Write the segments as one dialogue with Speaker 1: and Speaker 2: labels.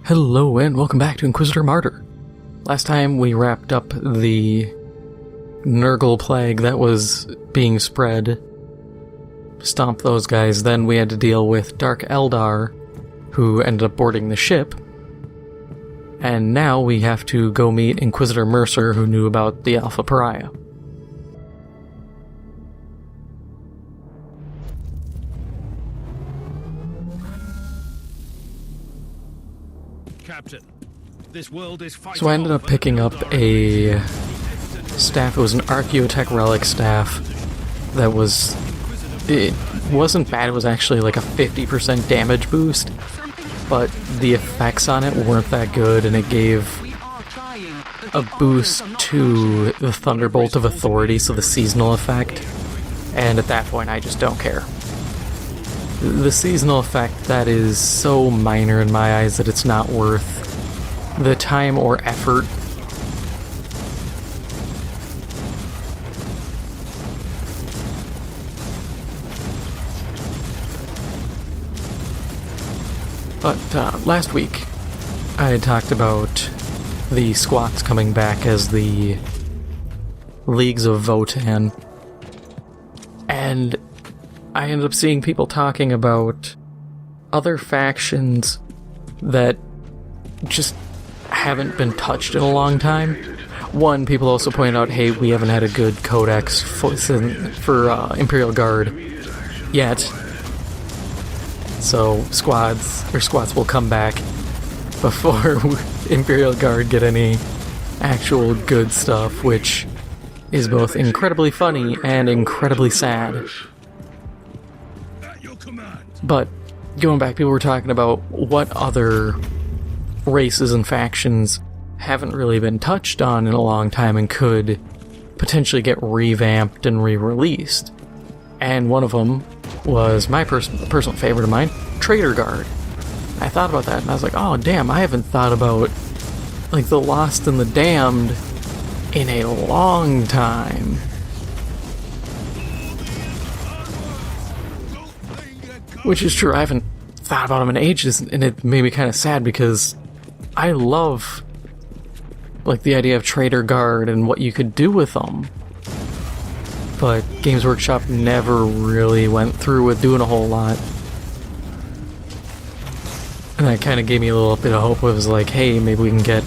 Speaker 1: Hello and welcome back to Inquisitor Martyr. Last time we wrapped up the Nurgle plague that was being spread. Stomp those guys. Then we had to deal with Dark Eldar, who ended up boarding the ship. And now we have to go meet Inquisitor Mercer, who knew about the Alpha Pariah.
Speaker 2: Captain, this world is
Speaker 1: So I ended up picking up a staff. It was an Archaeotech relic staff that was... It wasn't bad, it was actually like a 50% damage boost, but the effects on it weren't that good, and it gave a boost to the Thunderbolt of Authority, so the seasonal effect, and at that point I just don't care. The seasonal effect, that is so minor in my eyes that it's not worth the time or effort. But last week I had talked about the squats coming back as the Leagues of Votann, and I ended up seeing people talking about other factions that just haven't been touched in a long time. One, people also pointed out, hey, we haven't had a good codex for Imperial Guard yet. So squats will come back before Imperial Guard get any actual good stuff, which is both incredibly funny and incredibly sad. But going back, people were talking about what other races and factions haven't really been touched on in a long time and could potentially get revamped and re-released. And one of them was my personal favorite of mine, Traitor Guard. I thought about that and I was like, oh damn, I haven't thought about like the Lost and the Damned in a long time. Which is true, I haven't thought about them in ages, and it made me kind of sad because I love like the idea of Traitor Guard and what you could do with them. But Games Workshop never really went through with doing a whole lot. And that kind of gave me a little bit of hope. It was like, hey, maybe we can get,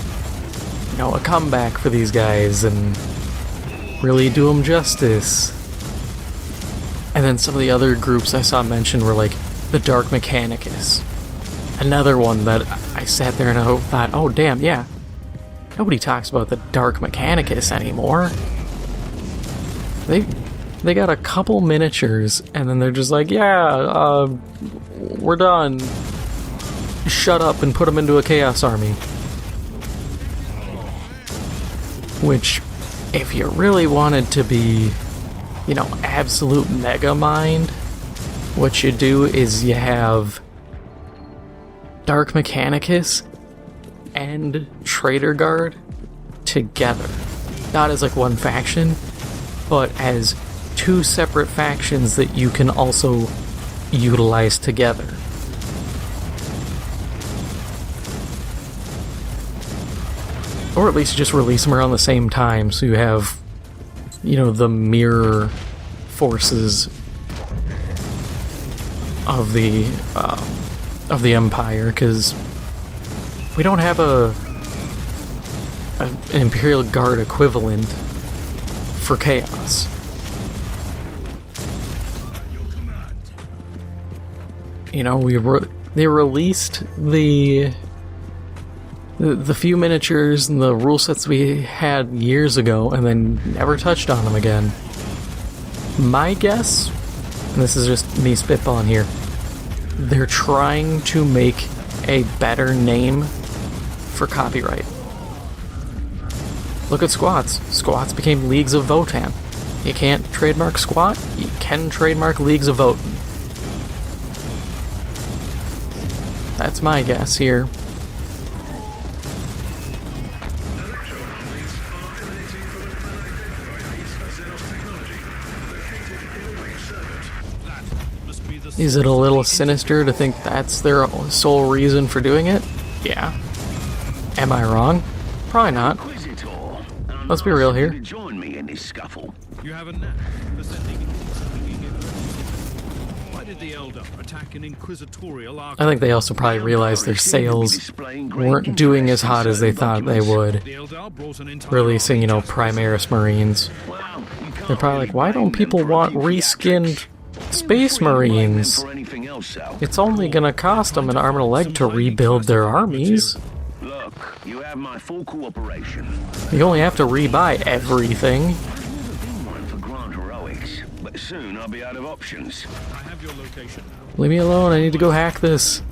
Speaker 1: you know, a comeback for these guys and really do them justice. And then some of the other groups I saw mentioned were like the Dark Mechanicus. Another one that I sat there and I thought, oh damn, yeah. Nobody talks about the Dark Mechanicus anymore. They got a couple miniatures and then they're just like, yeah, we're done. Shut up and put them into a Chaos Army. Which, if you really wanted to be, you know, absolute mega mind, what you do is you have Dark Mechanicus and Traitor Guard together. Not as like one faction, but as two separate factions that you can also utilize together. Or at least just release them around the same time so you have, you know, the mirror forces of the Empire, because we don't have an Imperial Guard equivalent for Chaos. You know, they released the few miniatures and the rule sets we had years ago and then never touched on them again. My guess, and this is just me spitballing here, they're trying to make a better name for copyright. Look at squats. Squats became Leagues of Votann. You can't trademark squat, you can trademark Leagues of Votann. That's my guess here. Is it a little sinister to think that's their sole reason for doing it? Yeah. Am I wrong? Probably not.
Speaker 3: Inquisitor, and I'm
Speaker 1: Let's be real here.
Speaker 3: asking you to join me in this scuffle.
Speaker 2: You have a knack for sending Why did the Elder attack an inquisitorial
Speaker 1: I
Speaker 2: archive?
Speaker 1: think they also probably realized their sales weren't doing as hot as they thought they would.
Speaker 2: The Elder brought an entire
Speaker 1: Releasing,
Speaker 2: army
Speaker 1: Primaris Marines.
Speaker 3: Well, you can't
Speaker 1: They're probably
Speaker 3: really
Speaker 1: like, why don't
Speaker 3: blame them
Speaker 1: people
Speaker 3: for
Speaker 1: want
Speaker 3: empty
Speaker 1: reskinned Space
Speaker 3: Blame them
Speaker 1: Marines?
Speaker 3: for anything else, Sal.
Speaker 1: It's only gonna cost them an arm and a leg to rebuild their armies.
Speaker 3: Look, you have my full cooperation.
Speaker 1: You only have to rebuy everything.
Speaker 3: Been one for grand heroics, but soon I'll be out of options.
Speaker 2: I have your location now.
Speaker 1: Leave me alone, I need to go hack this.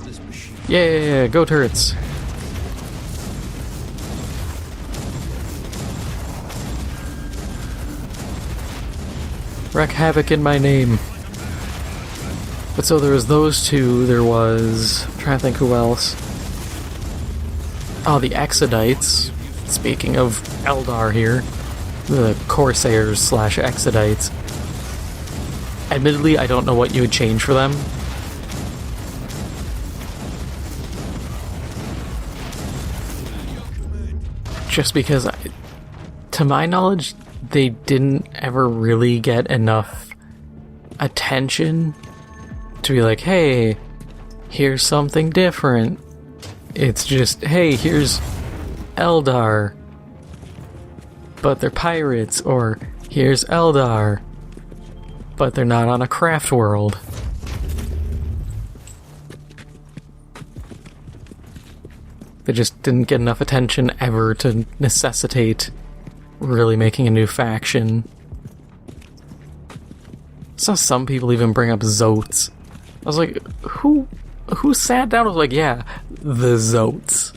Speaker 2: This machine.
Speaker 1: Yeah, go turrets. Wreak havoc in my name. But so there was those two, there was... I'm trying to think who else. Oh, the Exodites. Speaking of Eldar here. The Corsairs slash Exodites. Admittedly, I don't know what you would change for them. Just because, to my knowledge, they didn't ever really get enough attention to be like, hey, here's something different. It's just, hey, here's Eldar, but they're pirates, or here's Eldar, but they're not on a craft world. They just didn't get enough attention ever to necessitate really making a new faction. Saw some people even bring up Zotes. I was like, who sat down and was like, yeah, the Zotes.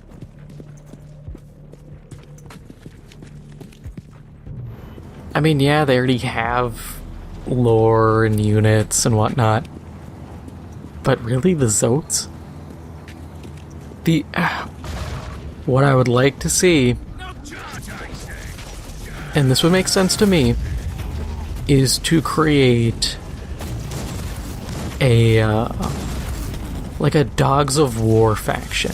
Speaker 1: I mean, yeah, they already have lore and units and whatnot. But really, the Zotes? What I would like to see, and this would make sense to me, is to create a like a Dogs of War faction,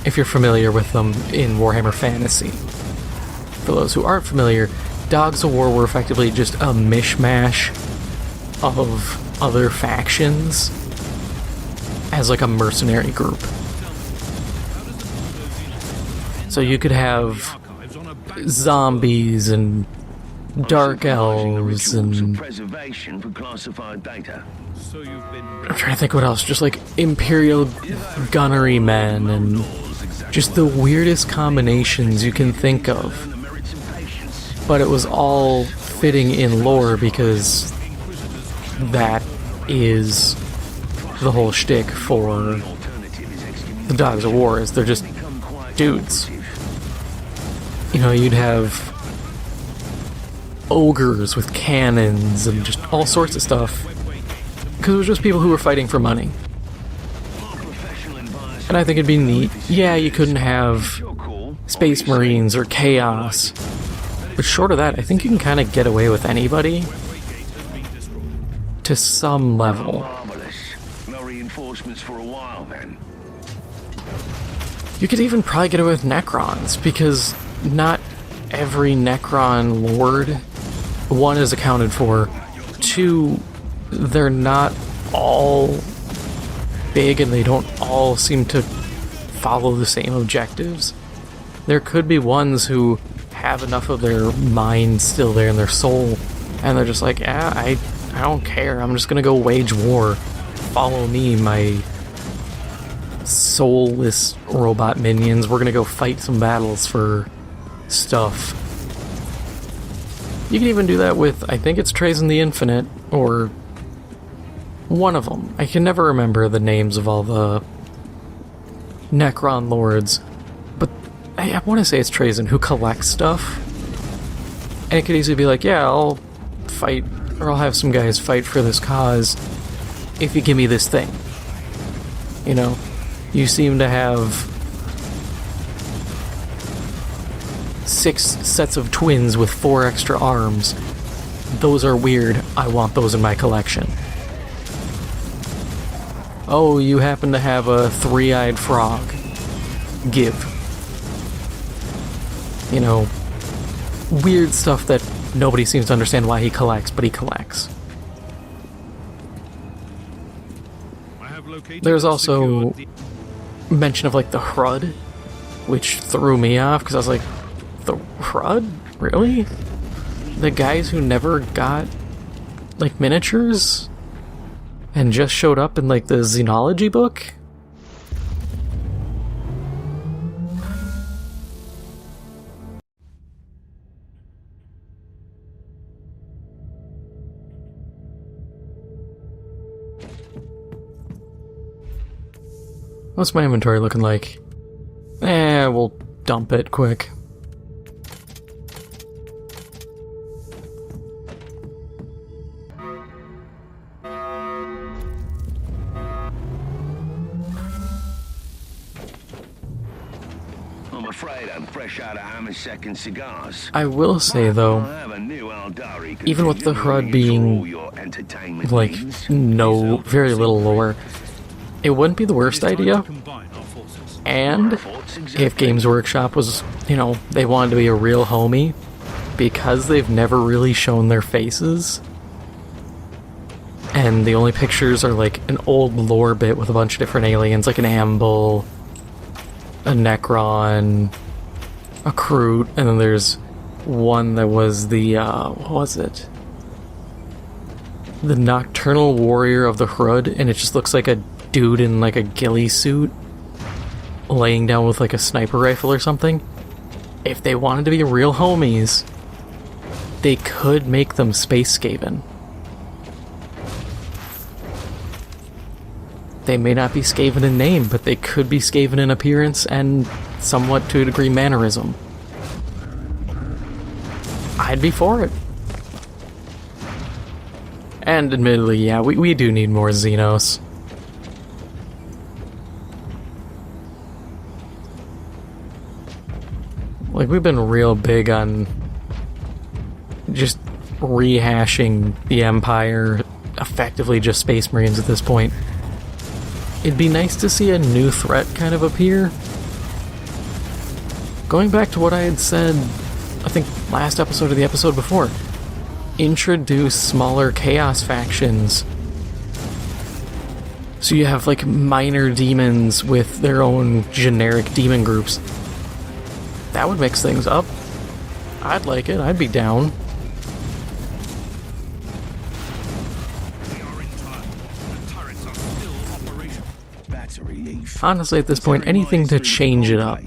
Speaker 1: if you're familiar with them in Warhammer Fantasy. For those who aren't familiar, Dogs of War were effectively just a mishmash of other factions as like a mercenary group. So you could have zombies and dark elves and
Speaker 3: preservation for classified data.
Speaker 2: So you've been
Speaker 1: I'm trying to think what else, just like Imperial gunnery men and just the weirdest combinations you can think of. But it was all fitting in lore because that is the whole shtick for the Dogs of War, is they're just dudes. You know, you'd have ogres with cannons and just all sorts of stuff. Because it was just people who were fighting for money. And I think it'd be neat. Yeah, you couldn't have Space Marines or Chaos. But short of that, I think you can kind of get away with anybody to some level.
Speaker 3: Marvelous. No reinforcements for a while then.
Speaker 1: You could even probably get away with Necrons, because not every Necron lord, one, is accounted for, two, they're not all big and they don't all seem to follow the same objectives. There could be ones who have enough of their mind still there in their soul, and they're just like, yeah, I don't care, I'm just gonna go wage war. Follow me, my soulless robot minions. We're gonna go fight some battles for stuff. You can even do that with, I think it's Trazen the Infinite, or one of them. I can never remember the names of all the Necron lords, but I want to say it's Trazen, who collects stuff. And it could easily be like, yeah, I'll fight, or I'll have some guys fight for this cause if you give me this thing. You know, you seem to have 6 sets of twins with 4 extra arms. Those are weird. I want those in my collection. oh, you happen to have a three-eyed frog. Give. You know, weird stuff that nobody seems to understand why he collects, but he collects.
Speaker 2: I have located
Speaker 1: There's
Speaker 2: and
Speaker 1: also
Speaker 2: secured
Speaker 1: mention of like the HRUD, which threw me off because I was like, the HRUD? Really? The guys who never got like miniatures and just showed up in like the Xenology book? What's my inventory looking like? We'll dump it quick.
Speaker 3: I'm afraid I'm fresh out of Hammer's second cigars.
Speaker 1: I will say
Speaker 3: I
Speaker 1: though,
Speaker 3: have a new Aldari
Speaker 1: even with the HRUD
Speaker 3: for
Speaker 1: being
Speaker 3: all your entertainment
Speaker 1: like
Speaker 3: needs.
Speaker 1: no, very little lore, it wouldn't be the worst idea.
Speaker 2: combine our forces.
Speaker 1: And if Games Workshop was, you know, they wanted to be a real homie, because they've never really shown their faces, and the only pictures are like an old lore bit with a bunch of different aliens, like an Amble, a Necron, a Kroot, and then there's one that was the, what was it? The Nocturnal Warrior of the HRUD, and it just looks like a dude in like a ghillie suit laying down with like a sniper rifle or something. If they wanted to be real homies, they could make them Space Skaven. They may not be Skaven in name, but they could be Skaven in appearance and somewhat to a degree mannerism. I'd be for it. And admittedly, yeah, we do need more Xenos. Like, we've been real big on just rehashing the Empire, effectively just Space Marines at this point. It'd be nice to see a new threat kind of appear. Going back to what I had said, I think last episode or the episode before, introduce smaller Chaos factions. So you have like minor demons with their own generic demon groups. That would mix things up. I'd like it. I'd be down.
Speaker 2: We are in time. The turrets are still operational.
Speaker 3: Battery leaf.
Speaker 1: Honestly, at this point, anything to change it up.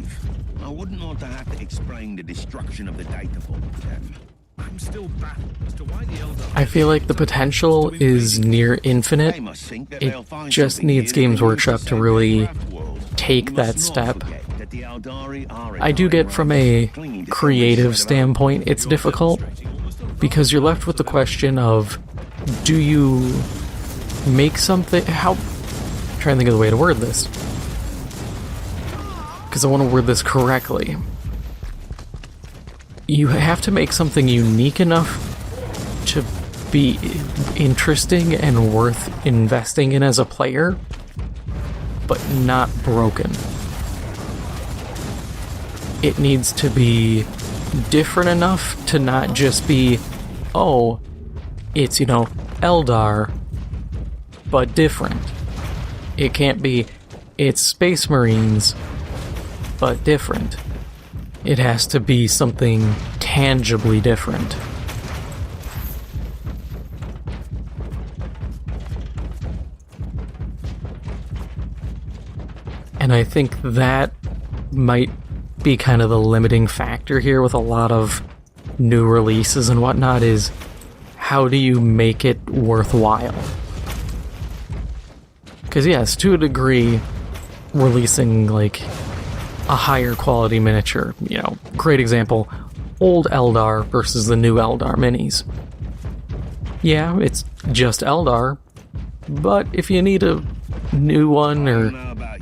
Speaker 3: I wouldn't want to have to explain the destruction of the data vault to them.
Speaker 2: I'm still baffled as to why the Elder...
Speaker 1: I feel like the potential is near infinite.
Speaker 3: They must think that
Speaker 1: It
Speaker 3: they'll find
Speaker 1: just
Speaker 3: something
Speaker 1: needs
Speaker 3: here
Speaker 1: Games
Speaker 3: that can
Speaker 1: Workshop
Speaker 3: save
Speaker 1: to
Speaker 3: their
Speaker 1: really
Speaker 3: craft world.
Speaker 1: take
Speaker 3: We
Speaker 1: that
Speaker 3: must not
Speaker 1: step.
Speaker 3: forget that the Aldari are
Speaker 1: I do get from a creative standpoint, it's difficult, because you're left with the question of, do you make something... I'm trying to think of the way to word this, because I want to word this correctly. You have to make something unique enough to be interesting and worth investing in as a player, but not broken. It needs to be different enough to not just be, oh, it's, you know, Eldar, but different. It can't be, it's Space Marines, but different. It has to be something tangibly different. And I think that might be kind of the limiting factor here with a lot of new releases and whatnot, is how do you make it worthwhile? Because yes, to a degree, releasing like a higher quality miniature, you know, great example, old Eldar versus the new Eldar minis. Yeah, it's just Eldar, but if you need a new one, or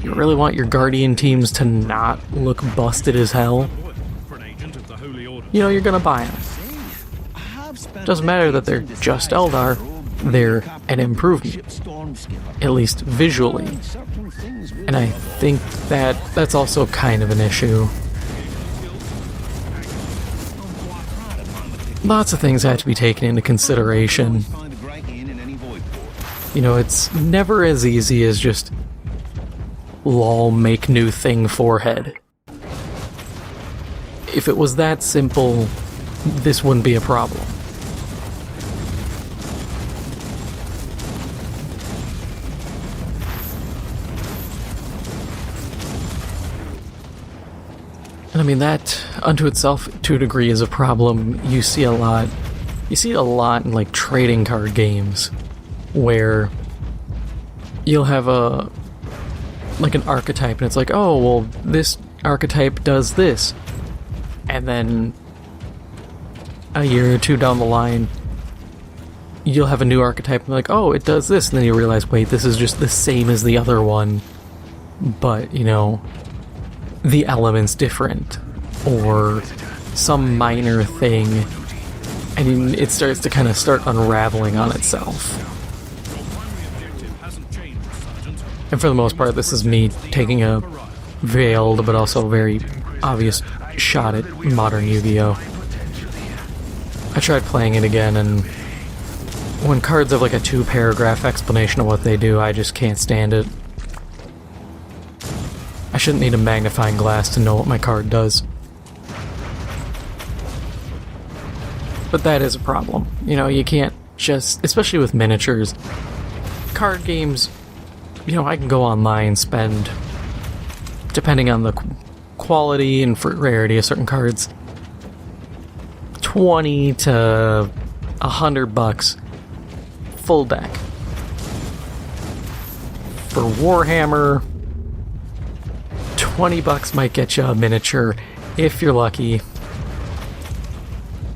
Speaker 1: you really want your Guardian teams to not look busted as hell,
Speaker 2: For an agent of the Holy Order.
Speaker 1: you know, you're gonna buy them. Doesn't matter that they're just Eldar, they're an improvement. at least visually. And I think that that's also kind of an issue. Lots of things have to be taken into consideration. You know, it's never as easy as just lol make new thing forehead. If it was that simple, this wouldn't be a problem. And I mean, that unto itself to a degree is a problem. You see a lot in like trading card games where you'll have an archetype and it's like, oh well, this archetype does this, and then a year or two down the line you'll have a new archetype and be like, oh, it does this, and then you realize, wait, this is just the same as the other one, but you know, the element's different, or some minor thing, and it starts to kind of start unraveling on itself. And for the most part, this is me taking a veiled but also very obvious shot at modern Yu-Gi-Oh! I tried playing it again, and when cards have like a 2-paragraph explanation of what they do, I just can't stand it. I shouldn't need a magnifying glass to know what my card does. But that is a problem. You know, you can't just, especially with miniatures, card games, you know, I can go online, spend, depending on the quality and for rarity of certain cards, $20 to $100 full deck. For Warhammer, $20 might get you a miniature if you're lucky.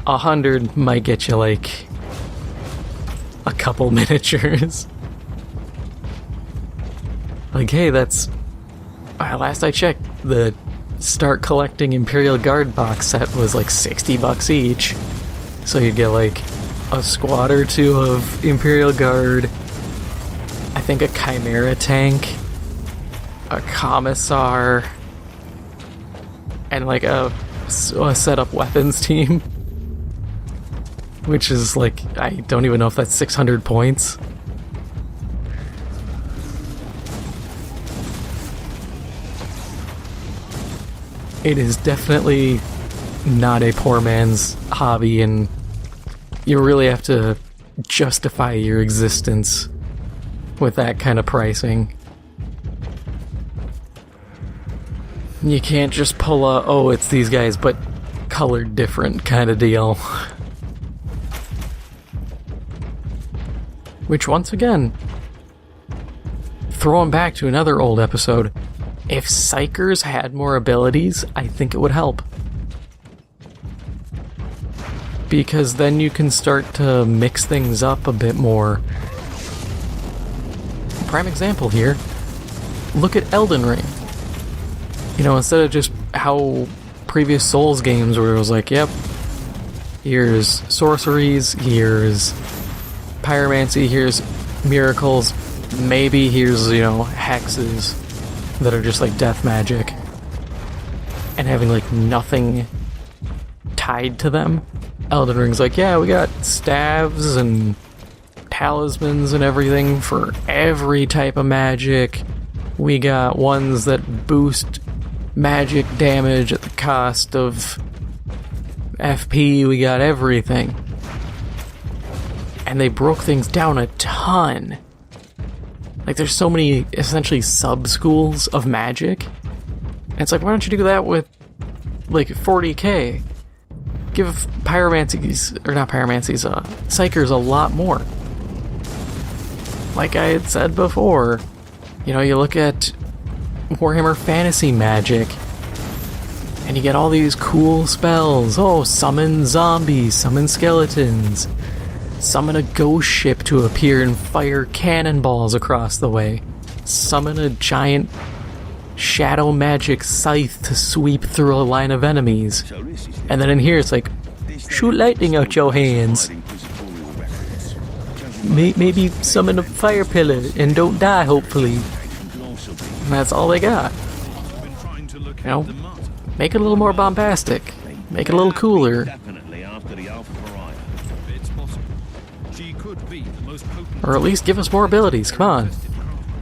Speaker 1: $100 might get you like a couple miniatures. Like, hey, that's last I checked, the Start Collecting Imperial Guard box set was like $60 each. So you'd get like a squad or two of Imperial Guard, I think a Chimera tank, a Commissar, and like a set-up weapons team. Which is like, I don't even know if that's 600 points. It is definitely not a poor man's hobby, and you really have to justify your existence with that kind of pricing. You can't just pull a, oh, it's these guys, but colored different kind of deal. Which, once again, throwing back to another old episode, if Psychers had more abilities, I think it would help. Because then you can start to mix things up a bit more. Prime example here, look at Elden Ring. You know, instead of just how previous Souls games where it was like, yep, here's sorceries, here's pyromancy, here's miracles, maybe here's, you know, hexes that are just like death magic, and having like nothing tied to them. Elden Ring's like, yeah, we got staves and talismans and everything for every type of magic. We got ones that boost magic damage at the cost of FP. We got everything. And they broke things down a ton. Like, there's so many, essentially, sub-schools of magic. And it's like, why don't you do that with, like, 40K? Give pyromancies, or not pyromancies, psychers a lot more. Like I had said before, you know, you look at Warhammer Fantasy Magic, and you get all these cool spells. Oh, summon zombies, summon skeletons, summon a ghost ship to appear and fire cannonballs across the way, summon a giant shadow magic scythe to sweep through a line of enemies. And then in here it's like, shoot lightning out your hands. maybe summon a fire pillar and don't die, hopefully. And that's all they got.
Speaker 2: Been trying to locate
Speaker 1: You know,
Speaker 2: the Martyr.
Speaker 1: make it a little more bombastic. Make it a little cooler.
Speaker 3: Definitely after the Alpha Pariah.
Speaker 2: It's possible. She could be the most potent.
Speaker 1: Or at least give us more abilities, come on.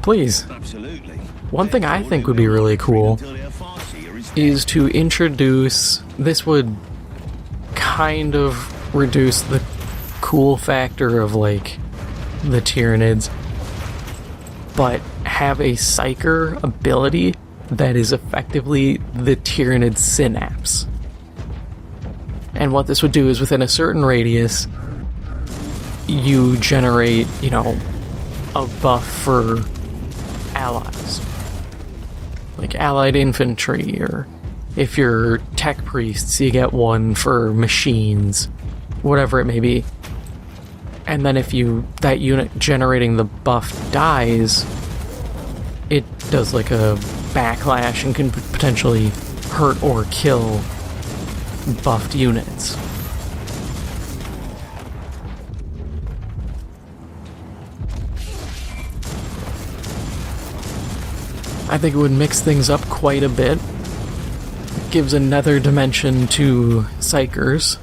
Speaker 1: Please.
Speaker 3: Absolutely.
Speaker 1: One thing I think would be really cool
Speaker 3: Until their Farseer is
Speaker 1: is to introduce... This would kind of reduce the cool factor of, like, the Tyranids, but have a Psyker ability that is effectively the Tyranid Synapse. And what this would do is within a certain radius, you generate, you know, a buff for allies. Like allied infantry, or if you're tech priests, you get one for machines, whatever it may be. And then if that unit generating the buff dies, it does like a backlash and can potentially hurt or kill buffed units. I think it would mix things up quite a bit. Gives another dimension to Psychers.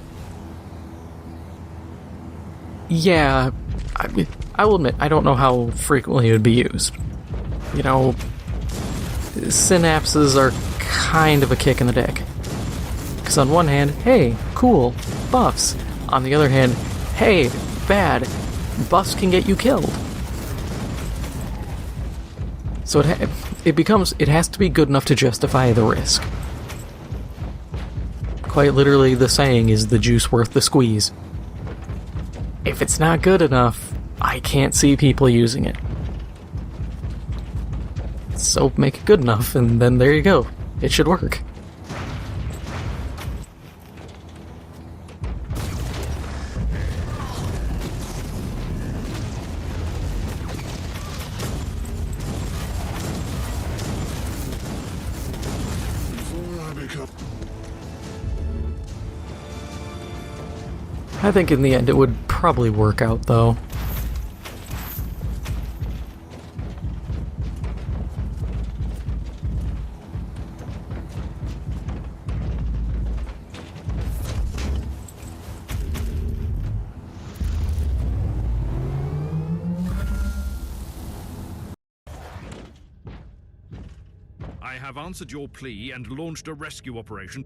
Speaker 1: Yeah, I will admit, I don't know how frequently it would be used. You know, synapses are kind of a kick in the dick. Because on one hand, hey, cool, buffs. On the other hand, hey, bad, buffs can get you killed. So it has to be good enough to justify the risk. Quite literally, the saying is the juice worth the squeeze. If it's not good enough, I can't see people using it. So make it good enough, and then there you go. It should work. I think in the end it would probably work out, though.
Speaker 2: I have answered your plea and launched a rescue operation.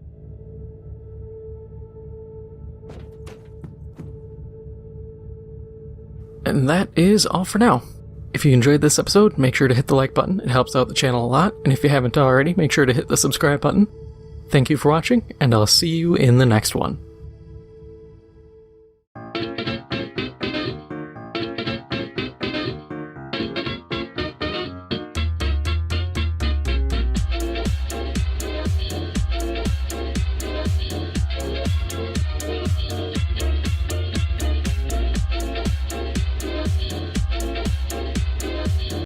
Speaker 1: And that is all for now. If you enjoyed this episode, make sure to hit the like button. It helps out the channel a lot. And if you haven't already, make sure to hit the subscribe button. Thank you for watching, and I'll see you in the next one.